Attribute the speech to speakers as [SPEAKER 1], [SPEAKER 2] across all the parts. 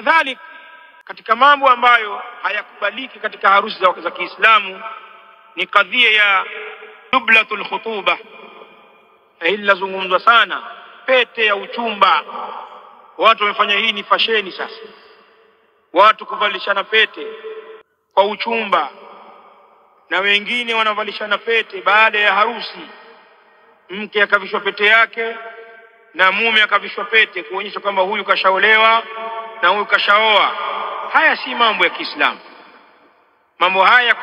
[SPEAKER 1] Kadhalika katika mambo ambayo hayakubaliki katika harusi za Kiislamu ni kadhia ya dublatul khutuba. Hili lazungumzwa sana, pete ya uchumba. Watu wamefanya hii ni fasheni sasa, watu kuvalishana pete kwa uchumba, na wengine wanavalishana pete baada ya harusi. Mke akavishwa pete yake na mume akavishwa pete kuonyesha kwamba huyu kashaolewa na huyu kashaoa. Haya si mambo ya Kiislamu. Mambo haya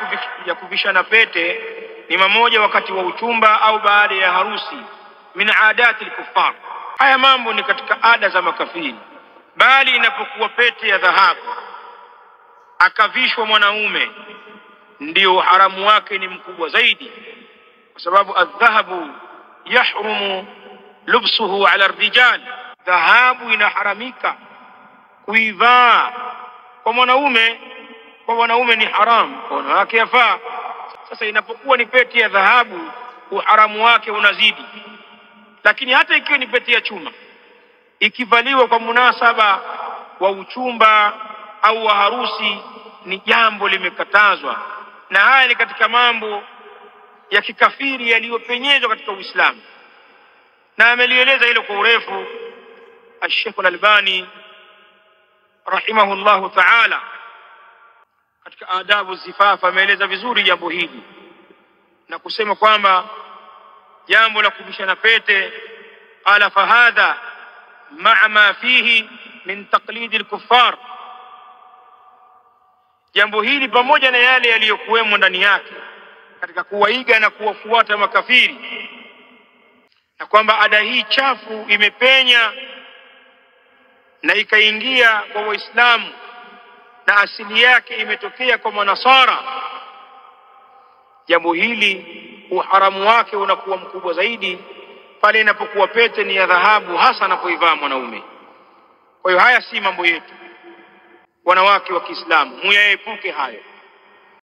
[SPEAKER 1] ya kuvishana pete ni mamoja wakati wa uchumba au baada ya harusi, min adati al-kuffar. Haya mambo ni katika ada za makafiri. Bali inapokuwa pete ya dhahabu akavishwa mwanaume, ndio haramu wake ni mkubwa zaidi, kwa sababu adh-dhahabu yahrumu lubsuhu ala ar-rijal. Dhahabu inaharamika kuivaa kwa mwanaume, kwa wanaume ni haramu, kwa wanawake yafaa. Sasa inapokuwa ni pete ya dhahabu, uharamu wake unazidi. Lakini hata ikiwa ni pete ya chuma, ikivaliwa kwa munasaba wa uchumba au wa harusi, ni jambo limekatazwa. Na haya ni katika mambo ya kikafiri yaliyopenyezwa katika Uislamu, na amelieleza hilo kwa urefu Sheikh Al-Albani rahimahullahu ta'ala katika adabu zifafa. Ameeleza vizuri jambo hili na kusema kwamba jambo la kuvishana pete, qala fahadha ma'a ma fihi min taqlidi al-kuffar, jambo hili pamoja na yale yaliyokuwemo ndani yake katika kuwaiga na kuwafuata makafiri, na kwamba ada hii chafu imepenya na ikaingia kwa Waislamu na asili yake imetokea kwa Manasara. Jambo hili uharamu wake unakuwa mkubwa zaidi pale inapokuwa pete ni ya dhahabu, hasa anapoivaa mwanaume. Kwa hiyo haya si mambo yetu, wanawake wa Kiislamu, muyaepuke hayo.